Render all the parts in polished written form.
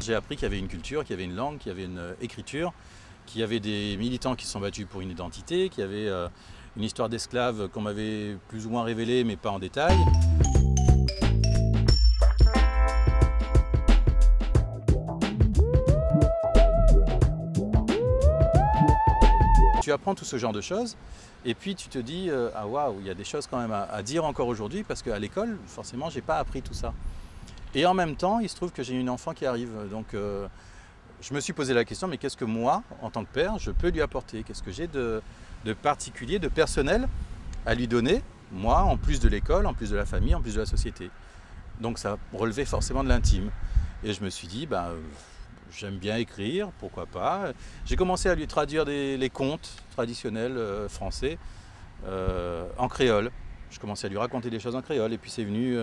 j'ai appris qu'il y avait une culture, qu'il y avait une langue, qu'il y avait une écriture, qu'il y avait des militants qui se sont battus pour une identité, qu'il y avait une histoire d'esclaves qu'on m'avait plus ou moins révélée, mais pas en détail. Tu apprends tout ce genre de choses et puis tu te dis ah waouh, il y a des choses quand même à dire encore aujourd'hui parce qu'à l'école, forcément, j'ai pas appris tout ça. Et en même temps, il se trouve que j'ai une enfant qui arrive. Donc je me suis posé la question, mais qu'est-ce que moi, en tant que père, je peux lui apporter? Qu'est-ce que j'ai de particulier, de personnel à lui donner, moi, en plus de l'école, en plus de la famille, en plus de la société? Donc ça relevait forcément de l'intime. Et je me suis dit, j'aime bien écrire, pourquoi pas. J'ai commencé à lui traduire les contes traditionnels français en créole. Je commençais à lui raconter des choses en créole et puis c'est venu,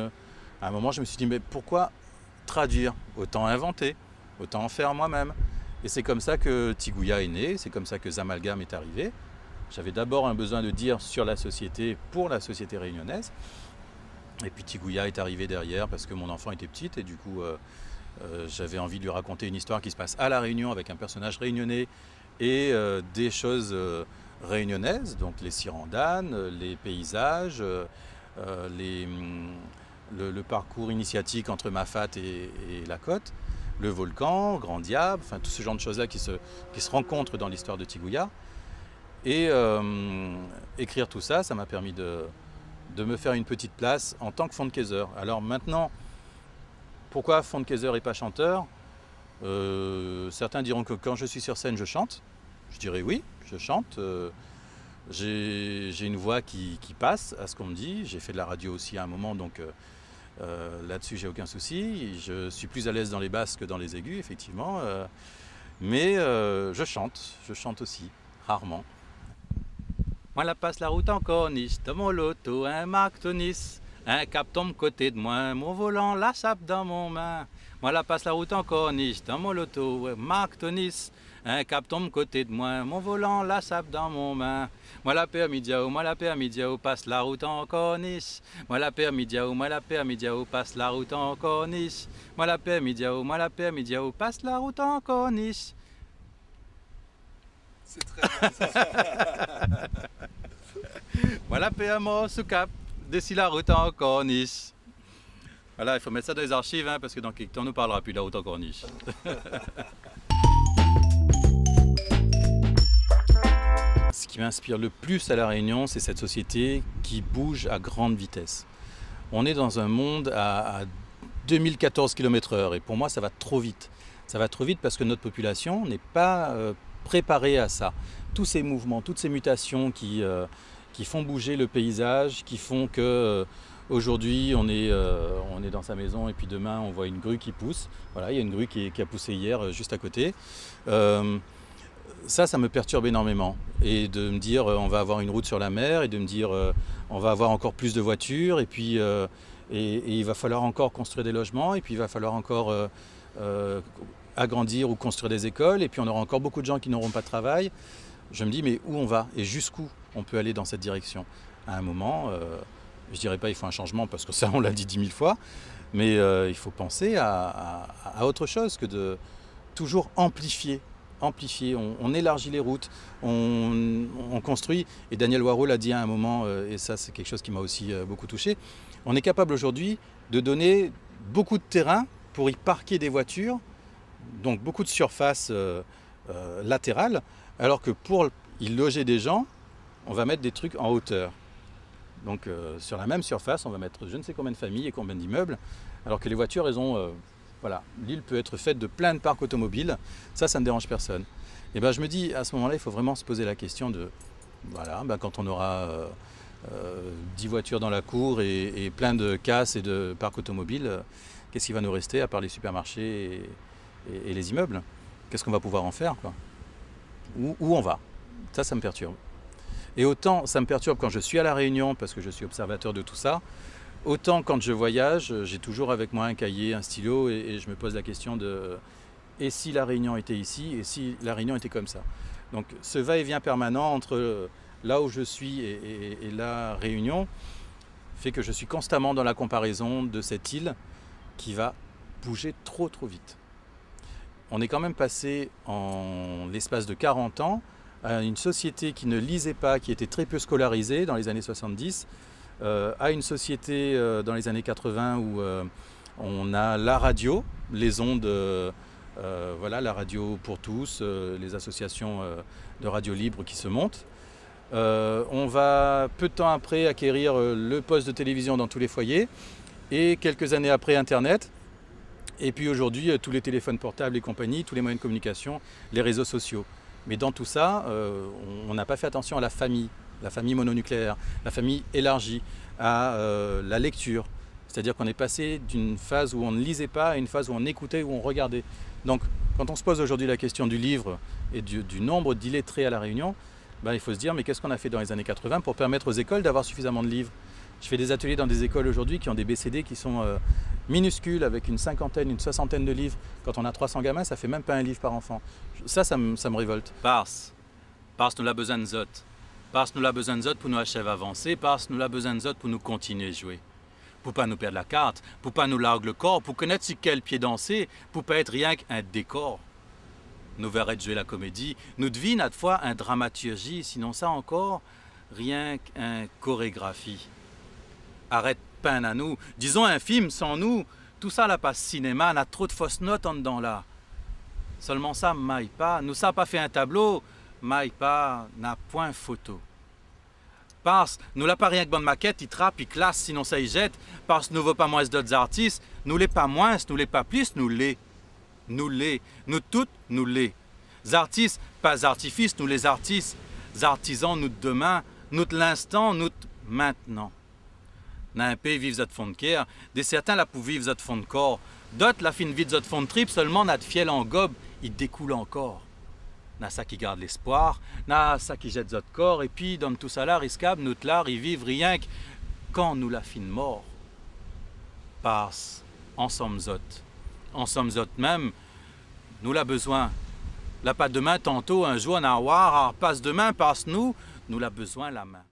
à un moment je me suis dit mais pourquoi traduire? Autant inventer, autant en faire moi-même. Et c'est comme ça que Tigouya est né, c'est comme ça que Zamalgame est arrivé. J'avais d'abord un besoin de dire sur la société, pour la société réunionnaise. Et puis Tigouya est arrivé derrière parce que mon enfant était petite et du coup j'avais envie de lui raconter une histoire qui se passe à La Réunion avec un personnage réunionnais et des choses réunionnaises, donc les cirandanes, les paysages, le parcours initiatique entre Mafat et la côte, le volcan, Grand Diable, enfin tout ce genre de choses-là qui se rencontrent dans l'histoire de Tigouya. Et écrire tout ça, ça m'a permis de me faire une petite place en tant que Fondkeizer. Alors maintenant, pourquoi Fondkeizer et pas chanteur? Certains diront que quand je suis sur scène, je chante. Je dirais oui, je chante. J'ai une voix qui passe à ce qu'on me dit. J'ai fait de la radio aussi à un moment, donc là-dessus, j'ai aucun souci. Je suis plus à l'aise dans les basses que dans les aigus, effectivement. Mais je chante aussi, rarement. Moi, la passe la route en corniche, dans mon loto, un Marc Tonis. Un cap tombe côté de moi, mon volant, la sape dans mon main. Moi, la passe la route en corniche, dans mon loto, Marc Tonis. Un cap tombe côté de moi, mon volant, la sape dans mon main. Moi, la paire midiao, passe la route en corniche. Moi, la paire midiao, passe la route en corniche. Moi, la paire midiao, passe la route en corniche. C'est très bien ça. Moi, la paire mort sous cap. D'ici la route en corniche. Voilà, il faut mettre ça dans les archives parce que dans quelques temps on ne parlera plus de la route en corniche. Ce qui m'inspire le plus à La Réunion, c'est cette société qui bouge à grande vitesse. On est dans un monde à 2014 km/h et pour moi ça va trop vite. Ça va trop vite parce que notre population n'est pas préparée à ça. Tous ces mouvements, toutes ces mutations qui font bouger le paysage, qui font que aujourd'hui on est dans sa maison et puis demain on voit une grue qui pousse. Voilà, il y a une grue qui a poussé hier juste à côté. Ça me perturbe énormément. Et de me dire on va avoir une route sur la mer et de me dire on va avoir encore plus de voitures et puis et il va falloir encore construire des logements et puis il va falloir encore agrandir ou construire des écoles et puis on aura encore beaucoup de gens qui n'auront pas de travail. Je me dis mais où on va et jusqu'où on peut aller dans cette direction? À un moment, je dirais pas il faut un changement parce que ça on l'a dit 10 000 fois, mais il faut penser à autre chose que de toujours amplifier. On élargit les routes, on construit, et Daniel Waro l'a dit à un moment, et ça c'est quelque chose qui m'a aussi beaucoup touché, on est capable aujourd'hui de donner beaucoup de terrain pour y parquer des voitures, donc beaucoup de surface latérale, alors que pour y loger des gens, on va mettre des trucs en hauteur. Donc sur la même surface, on va mettre je ne sais combien de familles et combien d'immeubles, alors que les voitures, elles ont... voilà, l'île peut être faite de plein de parcs automobiles, ça ne dérange personne. Et je me dis, à ce moment-là, il faut vraiment se poser la question de... Voilà, quand on aura 10 voitures dans la cour et plein de casses et de parcs automobiles, qu'est-ce qui va nous rester à part les supermarchés et les immeubles? Qu'est-ce qu'on va pouvoir en faire, quoi? Où on va? Ça me perturbe. Et autant ça me perturbe quand je suis à La Réunion, parce que je suis observateur de tout ça, autant quand je voyage, j'ai toujours avec moi un cahier, un stylo, et je me pose la question de « et si La Réunion était ici, et si La Réunion était comme ça ?» Donc ce va-et-vient permanent entre là où je suis et La Réunion fait que je suis constamment dans la comparaison de cette île qui va bouger trop vite. on est quand même passé en l'espace de 40 ans à une société qui ne lisait pas, qui était très peu scolarisée dans les années 70, à une société dans les années 80 où on a la radio, les ondes, voilà, la radio pour tous, les associations de radio libre qui se montent. On va peu de temps après acquérir le poste de télévision dans tous les foyers et quelques années après Internet. Et puis aujourd'hui, tous les téléphones portables et compagnie, tous les moyens de communication, les réseaux sociaux. Mais dans tout ça, on n'a pas fait attention à la famille mononucléaire, la famille élargie, à la lecture. C'est-à-dire qu'on est passé d'une phase où on ne lisait pas à une phase où on écoutait, où on regardait. Donc quand on se pose aujourd'hui la question du livre et du nombre d'illettrés à La Réunion, ben, il faut se dire mais qu'est-ce qu'on a fait dans les années 80 pour permettre aux écoles d'avoir suffisamment de livres? Je fais des ateliers dans des écoles aujourd'hui qui ont des BCD qui sont minuscules, avec une cinquantaine, une soixantaine de livres. Quand on a 300 gamins, ça fait même pas un livre par enfant. Ça me révolte. Parce nous la besoin de zot. Parce nous la besoin de zot pour nous achever avancer. Parce nous la besoin de zot pour nous continuer à jouer. Pour pas nous perdre la carte, pour pas nous larguer le corps, pour connaître sur quel pied danser, pour pas être rien qu'un décor. Nous verrons jouer la comédie, nous devine à fois un dramaturgie, sinon ça encore, rien qu'un chorégraphie. Arrête peine à nous, disons un film sans nous, tout ça là passe cinéma, n'a trop de fausses notes en dedans là. Seulement ça maille pas, nous ça pas fait un tableau, maille pas, n'a point photo. Parce nous l'a pas rien que bonne maquette, il trappe, il classe, sinon ça y jette. Parce nous vaut pas moins d'autres artistes, nous les pas moins, nous les pas plus, nous les. Nous les, nous toutes, nous les. Artistes, pas artifices, nous les artistes. Artisans, nous de demain, nous de l'instant, nous de maintenant. N'a un pays vivre zot fond de cœur, des certains la pour vivre zot fond de corps. D'autres la fin vide zot fond de trip, seulement n'a de fiel en gobe, il découle encore. N'a ça qui garde l'espoir, n'a ça qui jette notre corps, et puis dans tout ça là, risquable, nous l'art, ils vivent rien que quand nous la fin mort. Parce, en sommes zot même, nous l'a besoin. La pas demain, tantôt, un jour, un avoir, passe demain, passe nous l'a besoin la main.